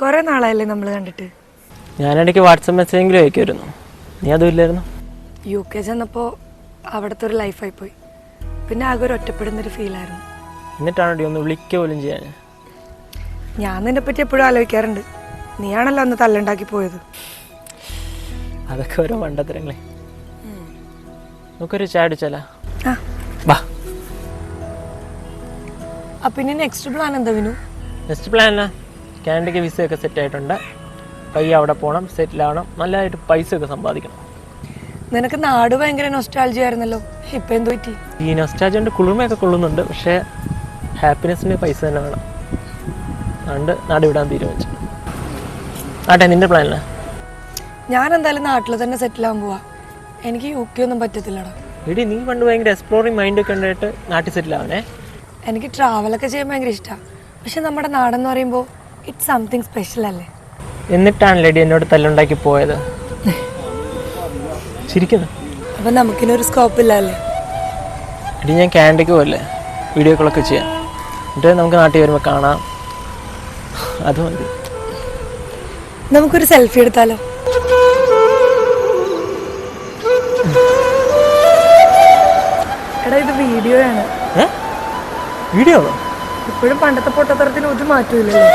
കുറെ നാളായല്ലേ നമ്മൾ കണ്ടിട്ട്. ഞാനിടയ്ക്ക് വാട്സപ്പ് മെസ്സേജെങ്കിലും അയക്കുമായിരുന്നു. നീ അതും ഇല്ലായിരുന്നു. UK ചെന്നപ്പോൾ അവിടുത്തെ ഒരു ലൈഫായി പോയി. പിന്നെ ആകെ ഒരു ഒറ്റപ്പെടുന്നൊരു ഫീലായിരുന്നു. എന്നിട്ടാണോ ഒന്ന് വിളിക്കുക പോലും ചെയ്യാൻ? ഞാൻ നിന്നെ പറ്റി എപ്പോഴും ആലോചിക്കാറുണ്ട്. നീയാണല്ലോ അന്ന് തല്ലുണ്ടാക്കി പോയത്. അതൊക്കെ ഓരോ മണ്ടത്തരങ്ങളെ. നമുക്കൊരു ചായ അടിച്ചാലോ? ആ വാ. അപ്പം ഇനി നെക്സ്റ്റ് പ്ലാൻ എന്താ വിനു? നെക്സ്റ്റ് പ്ലാൻ എന്നാ? കാനഡയ്ക്ക് വിസയൊക്കെ സെറ്റ് ആയിട്ടുണ്ട്. പയ്യെ അവിടെ പോകണം, സെറ്റിൽ ആവണം, നല്ലതായിട്ട് പൈസ ഒക്കെ സമ്പാദിക്കണം. നിനക്ക് നാട് ഭയങ്കര നൊസ്റ്റാൾജി ആയിരുന്നല്ലോ, ഇപ്പം എന്ത് പറ്റി? ഈ നൊസ്റ്റാൾജി കൊണ്ട് കുളിർമയൊക്കെ കൊള്ളുന്നുണ്ട്. പക്ഷേ ഹാപ്പിനെസ്സിന് പൈസ തന്നെ വേണം. അതുകൊണ്ട് നാട് വിടാൻ തീരുമാനിച്ചു. ആട്ടെ, നിന്റെ പ്ലാൻ എന്നാ? ഞാൻ എന്തായാലും നാട്ടിൽ തന്നെ സെറ്റിലാകാൻ പോവാ. എനിക്ക് UK ഒന്നും പറ്റത്തില്ലടാ. എടി, നീ പണ്ട് ഭയങ്കര എക്സ്പ്ലോറിങ് മൈൻഡൊക്കെ ഉണ്ടായിട്ട് നാട്ടിൽ സെറ്റിൽ ആവണേ. എനിക്ക് ട്രാവലൊക്കെ ചെയ്യാൻ ഭയങ്കര ഇഷ്ടമാണ്. പക്ഷെ നമ്മുടെ നാടെന്ന് പറയുമ്പോൾ ഇറ്റ്സ് സംതിങ് സ്പെഷ്യൽ അല്ലേ? എന്നിട്ടാണല്ലേ എടി എന്നോട് തല്ലുണ്ടാക്കി പോയത്? ശരിക്കുന്നു. അപ്പം നമുക്കിനൊരു സ്കോപ്പ് ഇല്ല അല്ലേ? എടി, ഞാൻ കാനഡയ്ക്ക് പോകല്ലേ, വീഡിയോ കോളൊക്കെ ചെയ്യാം. എന്നിട്ട് നമുക്ക് നാട്ടിൽ വരുമ്പോൾ കാണാം. അത് മതി. നമുക്കൊരു സെൽഫി എടുത്താലോ? എടാ, ഇത് വീഡിയോ ആണ്. വീഡിയോ? ഇപ്പോഴും പണ്ടത്തെ പൊട്ടത്തരത്തിന് ഒരു മാറ്റമില്ലല്ലോ.